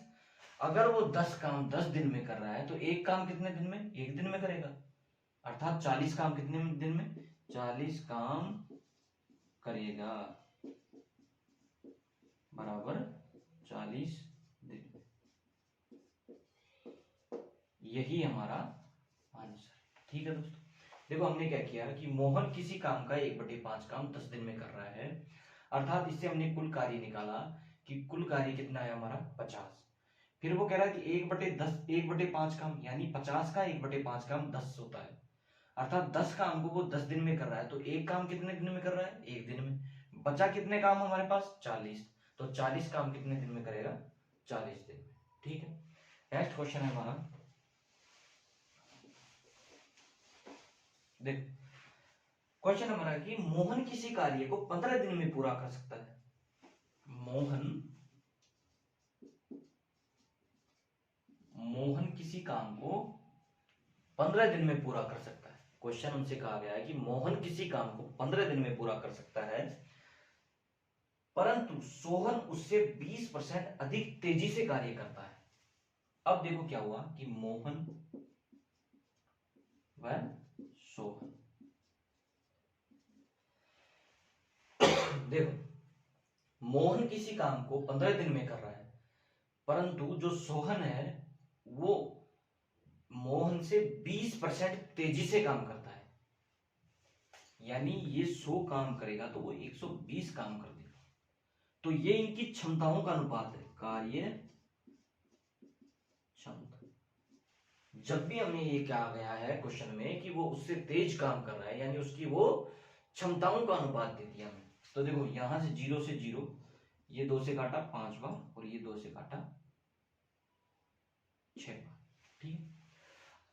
अगर वो 10 काम 10 दिन में कर रहा है तो एक काम कितने दिन में, एक दिन में करेगा, अर्थात 40 काम कितने दिन में, 40 काम करेगा बराबर 40 दिन। यही हमारा आंसर, ठीक है दोस्तों। देखो हमने क्या किया कि मोहन किसी काम का 1/5 काम 10 दिन में कर रहा है, अर्थात इससे हमने कुल कार्य निकाला कि कुल कार्य कितना है हमारा 50। फिर वो कह रहा है कि 1/5 काम यानी 50 का 1/5 काम 10 होता है, अर्थात 10 काम को वो 10 दिन में कर रहा है, तो एक काम कितने दिन में कर रहा है, एक दिन में। बचा कितने काम हमारे पास, 40। तो 40 काम कितने दिन में करेगा, 40 दिन में, ठीक है। नेक्स्ट क्वेश्चन है हमारा, देख क्वेश्चन हमारा कि मोहन किसी कार्य को 15 दिन में पूरा कर सकता है। मोहन किसी काम को 15 दिन में पूरा कर सकता है। क्वेश्चन हमसे कहा गया है कि मोहन किसी काम को 15 दिन में पूरा कर सकता है, परंतु सोहन उससे 20% अधिक तेजी से कार्य करता है। अब देखो क्या हुआ कि मोहन व सोहन, देखो मोहन किसी काम को 15 दिन में कर रहा है, परंतु जो सोहन है वो मोहन से 20% तेजी से काम करता है, यानी ये 100 काम करेगा तो वो 120 काम कर देगा। तो ये इनकी क्षमताओं का अनुपात है, कार्य क्षमता। जब भी हमने ये कहा गया है क्वेश्चन में कि वो उससे तेज काम कर रहा है, यानी उसकी वो क्षमताओं का अनुपात दे दिया हमें। तो देखो यहां से 0 से 0, ये 2 से काटा 5 बार और ये 2 से काटा 6 बार, ठीक है।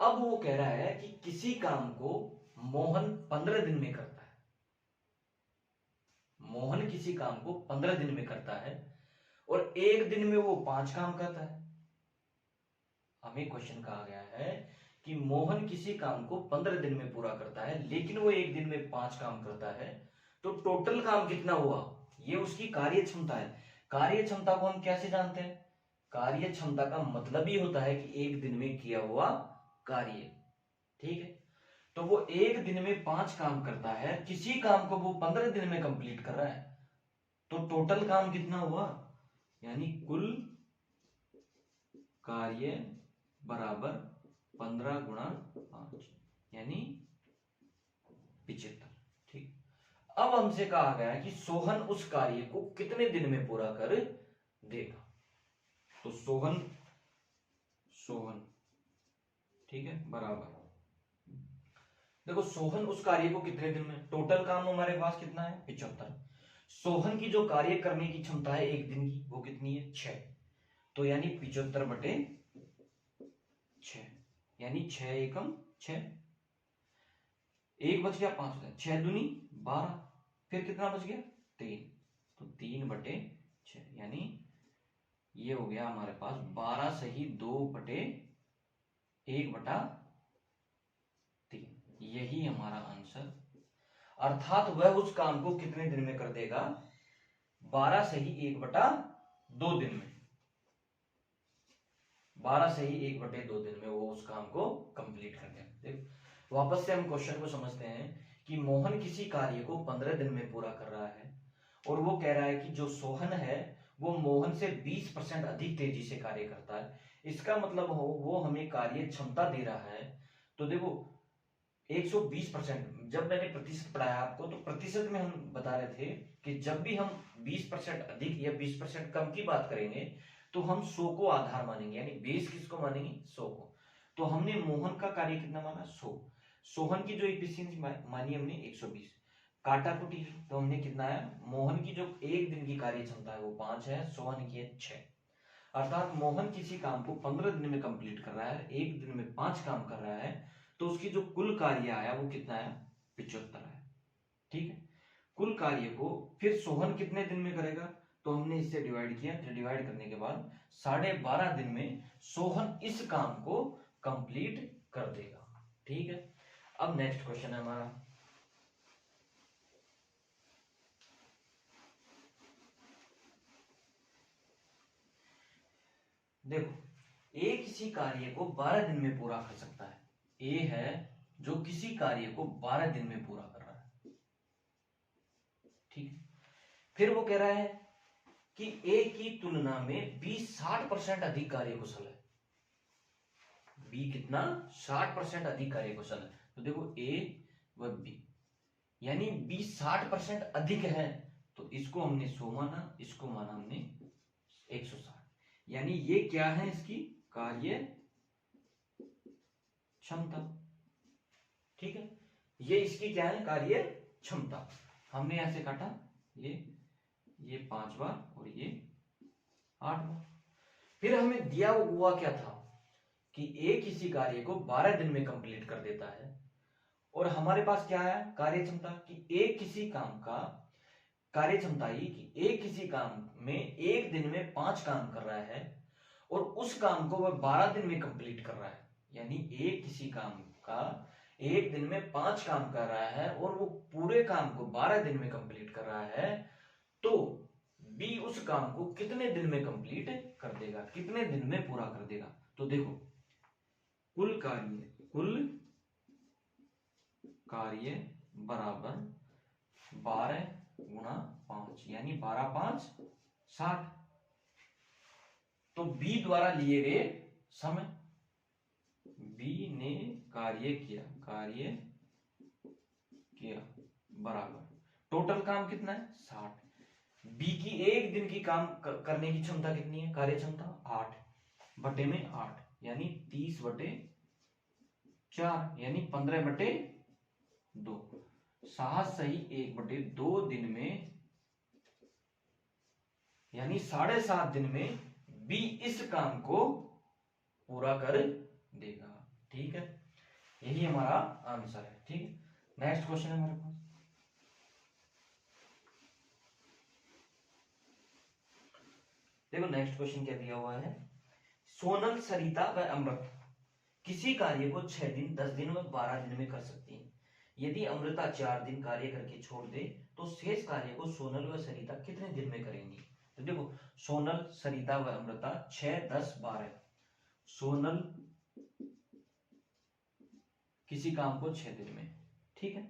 अब वो कह रहा है कि किसी काम को मोहन 15 दिन में करता है। मोहन किसी काम को 15 दिन में करता है और एक दिन में वो 5 काम करता है। हमें क्वेश्चन कहा गया है कि मोहन किसी काम को 15 दिन में पूरा करता है, लेकिन वो एक दिन में 5 काम करता है, तो टोटल काम कितना हुआ, ये उसकी कार्य क्षमता है। कार्य क्षमता को हम कैसे जानते हैं, कार्य क्षमता का मतलब ही होता है कि एक दिन में किया हुआ कार्य, ठीक है। तो वो एक दिन में 5 काम करता है, किसी काम को वो 15 दिन में कंप्लीट कर रहा है, तो टोटल काम कितना हुआ, यानी कुल कार्य बराबर 15 गुणा 5 यानी 75, ठीक। अब हमसे कहा गया है कि सोहन उस कार्य को कितने दिन में पूरा कर देगा। तो सोहन ठीक है बराबर, देखो सोहन उस कार्य को कितने दिन में, टोटल काम हमारे पास कितना है 75। सोहन की जो कार्य करने की क्षमता है एक दिन की, वो कितनी है 6। तो यानी 75/6 यानी 6 एकम 6, एक बच गया 5 बचा, 6 दूनी 12, फिर कितना बच गया 3, तो 3/6 यानी ये हो गया हमारे पास 12 सही 2/1/3, यही हमारा आंसर। अर्थात वह उस काम को कितने दिन में कर देगा, 12 सही 1/2 दिन में, 12 सही 1/2 दिन में वो उस काम को कंप्लीट कर देगा। वापस से हम क्वेश्चन को समझते हैं कि मोहन किसी कार्य को 15 दिन में पूरा कर रहा है और वो कह रहा है कि जो सोहन है वो मोहन से 20% अधिक तेजी से कार्य करता है। इसका मतलब हो वो हमें कार्य क्षमता दे रहा है। तो देखो 120%, जब मैंने प्रतिशत पढ़ाया आपको तो प्रतिशत में हम बता रहे थे कि जब भी हम 20% अधिक या 20% कम की बात करेंगे तो हम 100 को आधार मानेंगे, यानी बेस किसको मानेंगे, 100 को। तो हमने मोहन का कार्य कितना माना, 100। सोहन की जो इफिशियंसी मानी हमने 120, काटा कुटी तो हमने कितना है, मोहन की जो एक दिन की कार्य क्षमता है वो 5 है, सोहन की है 6। अर्थात मोहन किसी काम को 15 दिन में कंप्लीट कर रहा है, एक दिन में 5 काम कर रहा है, तो उसकी जो कुल कार्य आया वो कितना है, 75 है। ठीक है, कुल कार्य को फिर सोहन कितने दिन में करेगा, तो हमने इससे डिवाइड किया, डिवाइड करने के बाद 12.5 दिन में सोहन इस काम को कंप्लीट कर देगा। ठीक है, अब नेक्स्ट क्वेश्चन है हमारा, देखो ए किसी कार्य को 12 दिन में पूरा कर सकता है। ए है जो किसी कार्य को 12 दिन में पूरा कर रहा है। ठीक है, फिर वो कह रहा है कि ए की तुलना में बी 60% अधिक कार्यकुशल है। बी कितना, 60% अधिक कार्यकुशल है। तो देखो ए व बी, यानी बी 60% अधिक है, तो इसको हमने 100 माना, इसको माना हमने 160, यानी ये क्या है, इसकी कार्य क्षमता। ठीक है, ये इसकी क्या है, कार्य क्षमता। हमने ऐसे काटा, ये 5 बार और ये 8 बार। फिर हमें दिया हुआ क्या था कि ए किसी कार्य को 12 दिन में कंप्लीट कर देता है, और हमारे पास क्या है, कार्य क्षमता, कि ए किसी काम का कार्य क्षमता ही कि ए किसी काम में एक दिन में 5 काम कर रहा है और उस काम को वह 12 दिन में कंप्लीट कर रहा है। यानी ए किसी काम का एक दिन में 5 काम कर रहा है और वो पूरे काम को 12 दिन में कंप्लीट कर रहा है, तो बी उस काम को कितने दिन में कंप्लीट कर देगा, कितने दिन में पूरा कर देगा। तो देखो कुल कार्य बराबर 12 गुणा 5, यानी 12 5 60। तो बी द्वारा लिए गए समय, बी ने कार्य किया बराबर टोटल काम कितना है, 60। बी की एक दिन की काम करने की क्षमता कितनी है, कार्य क्षमता 8 बटे में 8, यानी 30 बटे 4, यानी 15 बटे 2, 7 सही 1 बटे 2 दिन में, यानी 7.5 दिन में बी इस काम को पूरा कर देगा। ठीक है, यही हमारा आंसर है। ठीक है, नेक्स्ट क्वेश्चन है हमारे पास, देखो नेक्स्ट क्वेश्चन क्या दिया हुआ है, सोनल, सरिता व अमृत किसी कार्य को 6 दिन, 10 दिन व 12 दिन में कर सकती है। यदि अमृता 4 दिन कार्य करके छोड़ दे तो शेष कार्य को सोनल व सरिता कितने दिन में करेंगी। तो देखो सोनल, सरिता व अमृता 6, 10, 12, सोनल किसी काम को 6 दिन में, ठीक है।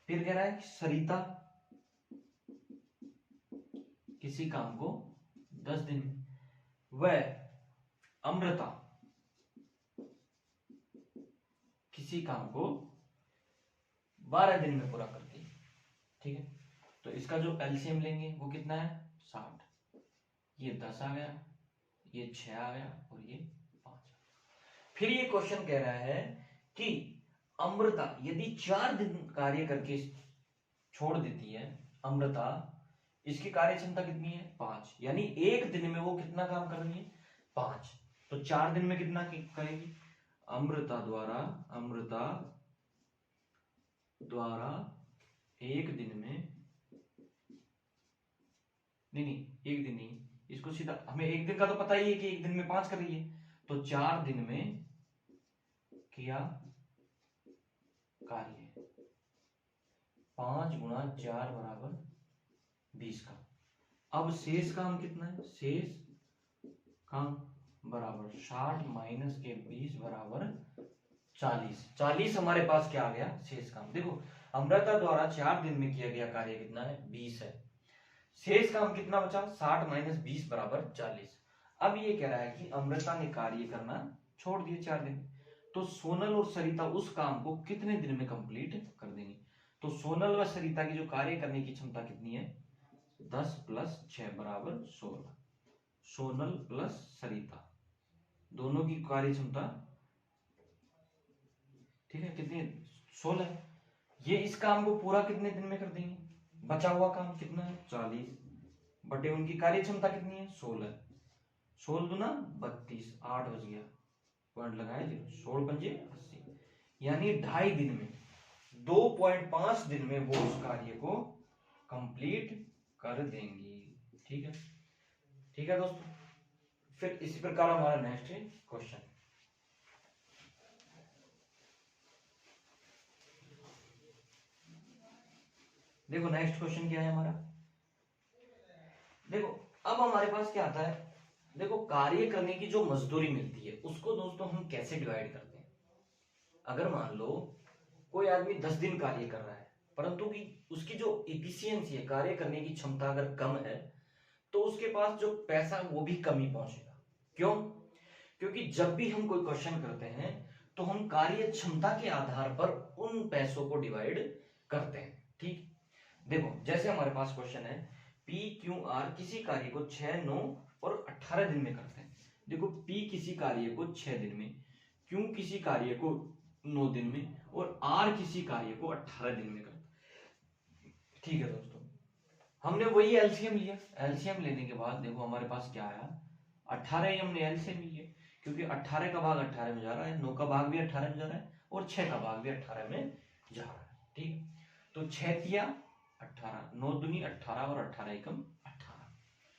फिर कह रहा है कि सरिता किसी काम को 10 दिन में, वह अमृता किसी काम को 12 दिन में पूरा करती है। ठीक है, तो इसका जो एलसीएम लेंगे वो कितना है, 60। ये 10 आ गया, ये 6 आ गया और ये 5। फिर ये क्वेश्चन कह रहा है कि अमृता यदि 4 दिन कार्य करके छोड़ देती है, अमृता इसकी कार्य क्षमता कितनी है, 5, यानी एक दिन में वो कितना काम कर रही है, 5। तो 4 दिन में कितना करेगी, अमृता द्वारा एक दिन में, नहीं एक दिन नहीं, इसको सीधा हमें एक दिन का तो पता ही है कि एक दिन में 5 कर रही है, तो 4 दिन में किया कार्य 5 गुणा 4 बराबर 20 का। अब शेष काम कितना है, शेष काम बराबर 60 माइनस के 20 बराबर 40 हमारे पास क्या आ गया शेष काम। देखो अमृता द्वारा 4 दिन में किया गया कार्य कितना है 20 है, शेष काम कितना बचा 60 माइनस 20 बराबर 40। अब ये कह रहा है कि अमृता ने कार्य करना छोड़ दिए 4 दिन, तो सोनल और सरिता उस काम को कितने दिन में कंप्लीट कर देंगे। तो सोनल व सरिता की जो कार्य करने की क्षमता कितनी है 10 प्लस 6 बराबर 16। सोनल प्लस सरिता दोनों की कार्य क्षमता ठीक है कितनी 16। ये इस काम को पूरा कितने दिन में कर देंगे, बचा हुआ काम कितना है 40 बटे उनकी कार्य क्षमता कितनी है 16, 16 दूना 32, 8 बज गया पॉइंट लगाया 0, 16 पंजे 80, यानी 2.5 दिन में 2.5 दिन में वो उस कार्य को कंप्लीट कर देंगी। ठीक है, ठीक है दोस्तों। फिर इसी प्रकार हमारा नेक्स्ट क्वेश्चन, देखो नेक्स्ट क्वेश्चन क्या है हमारा। देखो अब हमारे पास क्या आता है, देखो कार्य करने की जो मजदूरी मिलती है उसको दोस्तों हम कैसे डिवाइड करते हैं। अगर मान लो कोई आदमी 10 दिन कार्य कर रहा है परंतु कि उसकी जो इफिशियंसी है कार्य करने की क्षमता अगर कम है तो उसके पास जो पैसा वो भी कम ही पहुंचेगा। क्यों, क्योंकि जब भी हम कोई क्वेश्चन करते हैं तो हम कार्य क्षमता के आधार पर उन पैसों को डिवाइड करते हैं। ठीक, देखो जैसे हमारे पास क्वेश्चन है पी क्यू आर किसी कार्य को 6, 9 और 18 दिन में करते हैं। देखो पी किसी कार्य को 6 दिन में, क्यू किसी कार्य को 9 दिन में और आर किसी कार्य को 18 दिन में करते हैं। ठीक है दोस्तों, हमने वही एलसीएम लिया, एलसीएम लेने के बाद देखो हमारे पास क्या आया 18 ही हमने एलसीएम लिया क्योंकि 18 का भाग 18 में जा रहा है, 9 का भाग भी 18 में जा रहा है और 6 का भाग भी 18 में जा रहा है। ठीक, तो 6 तिया 18, 9 दूनी 18 और 18 एकम 18।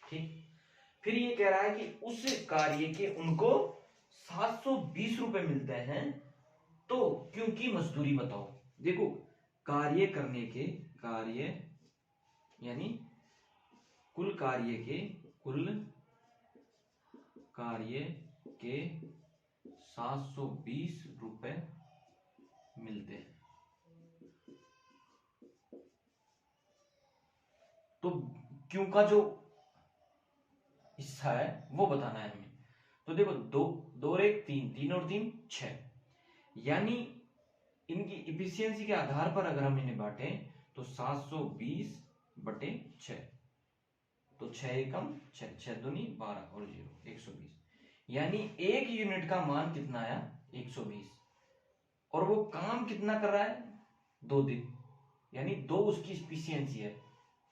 ठीक, फिर ये कह रहा है कि उस कार्य के उनको 720 रुपए मिलते हैं, तो क्योंकि मजदूरी बताओ। देखो कार्य करने के कार्य यानी कुल कार्य के 720 रुपए मिलते हैं, तो क्यों का जो हिस्सा है वो बताना है हमें। तो देखो 2 और 1 3, 3 और 3 6, यानी इनकी इफिशियंसी के आधार पर अगर हम इन्हें बांटे तो 720 बटे 6, तो 6 एकम 6, 6 दूनी 12 और 0 120, यानी एक यूनिट का मान कितना आया 120 और वो काम कितना कर रहा है 2 दिन, यानी 2 उसकी इफिशियंसी है।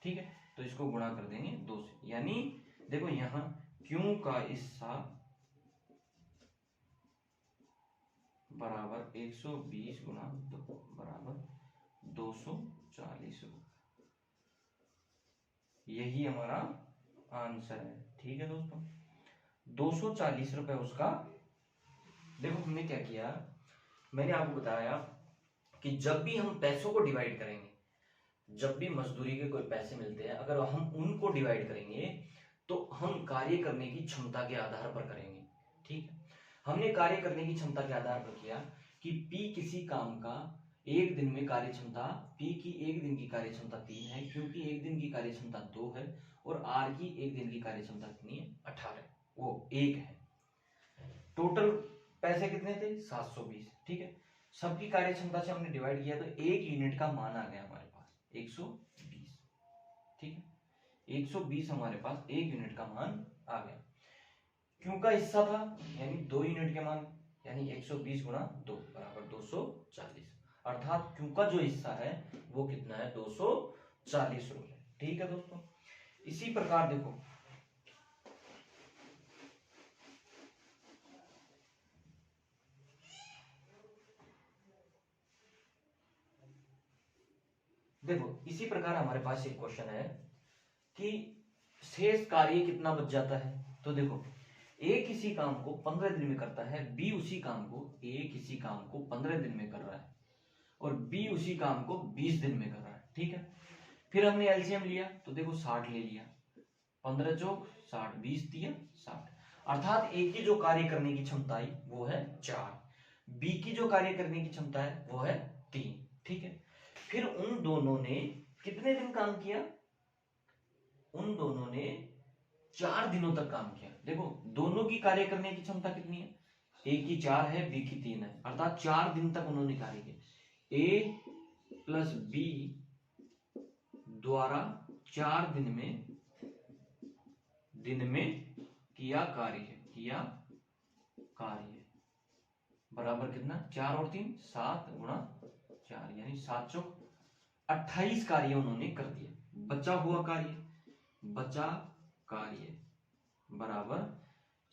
ठीक है, तो इसको गुणा कर देंगे 2 से, यानी देखो यहां क्यों का हिस्सा बराबर 120 गुणा 2 बराबर 240 रुपए, यही हमारा आंसर है। ठीक है दोस्तों, 240 रुपए उसका। देखो हमने क्या किया, मैंने आपको बताया कि जब भी हम पैसों को डिवाइड करेंगे, जब भी मजदूरी के कोई पैसे मिलते हैं अगर हम उनको डिवाइड करेंगे तो हम कार्य करने की क्षमता के आधार पर करेंगे। ठीक है, हमने कार्य करने की क्षमता के आधार पर किया कि P किसी काम का एक दिन में कार्य क्षमता, P की एक दिन की कार्य क्षमता 3 है, क्योंकि एक दिन की कार्य क्षमता 2 है और R की एक दिन की कार्य क्षमता कितनी है 18, वो 1 है। टोटल पैसे कितने थे 720। ठीक है, सबकी कार्य क्षमता से हमने डिवाइड किया तो एक यूनिट का मान आ गया हमारे पास 120। ठीक है, 120 हमारे पास एक यूनिट का मान आ गया। क्यों का हिस्सा था यानी 2 यूनिट के मान, यानी 120 गुणा 2 बराबर 240, अर्थात क्यों का जो हिस्सा है वो कितना है 240 रुपए। ठीक है दोस्तों, इसी प्रकार देखो इसी प्रकार हमारे पास एक क्वेश्चन है कि शेष कार्य कितना बच जाता है। तो देखो ए किसी काम को 15 दिन में करता है, बी उसी काम को ए किसी काम को 15 दिन में कर रहा है और बी उसी काम को 20 दिन में कर रहा है। ठीक है, फिर हमने एलसीएम लिया तो देखो 60 ले लिया, 15 चौक 60, 20 दिया 60, अर्थात ए की जो कार्य करने की क्षमता आई वो है 4, बी की जो कार्य करने की क्षमता है वो है 3। ठीक है, फिर उन दोनों ने कितने दिन काम किया? उन दोनों ने 4 दिनों तक काम किया। देखो दोनों की कार्य करने की क्षमता कितनी है? ए की 4 है, बी की 3 है, अर्थात 4 दिन तक उन्होंने कार्य किया। ए प्लस बी द्वारा 4 दिन में किया कार्य बराबर कितना? 4 और 3 7 गुणा 4 यानी 7 चौक 28 कार्य उन्होंने कर दिया। बचा कार्य बराबर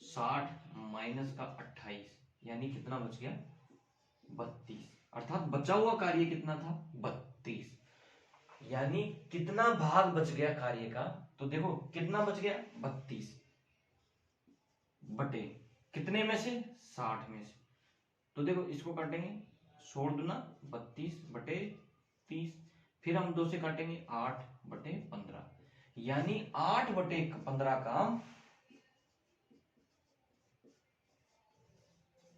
60 माइनस का 28 यानी कितना बच गया? 32। अर्थात बचा हुआ कार्य कितना था? 32। यानी कितना भाग बच गया कार्य का? तो देखो कितना बच गया? 32 बटे कितने में से? 60 में से। तो देखो इसको काटेंगे, 16 दूना 32 बटे 30, फिर हम 2 से काटेंगे 8 बटे 15, यानी 8 बटे 15 काम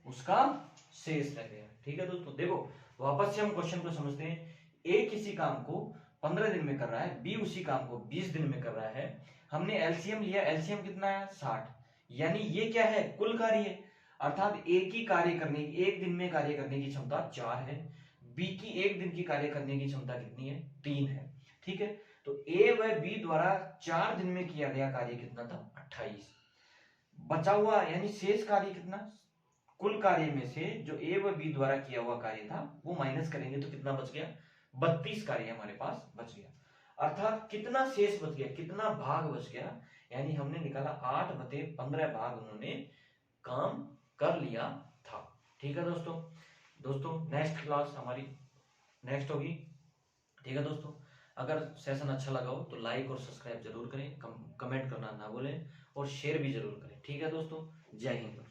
उसका शेष रह गया। ठीक है दोस्तों, देखो वापस से हम क्वेश्चन को समझते हैं। ए किसी काम को 15 दिन में कर रहा है, बी उसी काम को 20 दिन में कर रहा है। हमने एलसीएम लिया, एलसीएम कितना है? 60, यानी ये क्या है? कुल कार्य, अर्थात ए की एक दिन में कार्य करने की क्षमता 4 है, बी की एक दिन की कार्य करने की क्षमता कितनी है? 3 है। ठीक है, तो ए व बी द्वारा 4 दिन में किया गया कार्य कितना था? 28। बचा हुआ यानी शेष कार्य कितना? कुल कार्य में से जो ए व बी द्वारा किया हुआ कार्य था वो माइनस करेंगे तो कितना बच गया? 32 कार्य हमारे पास बच गया। अर्थात कितना शेष बच गया, कितना भाग बच गया? यानी हमने निकाला 8 बटे 15 भाग उन्होंने काम कर लिया था। ठीक है दोस्तों नेक्स्ट क्लास हमारी नेक्स्ट होगी। ठीक है दोस्तों, अगर सेशन अच्छा लगा हो तो लाइक और सब्सक्राइब जरूर करें, कमेंट करना ना भूलें और शेयर भी जरूर करें। ठीक है दोस्तों, जय हिंद।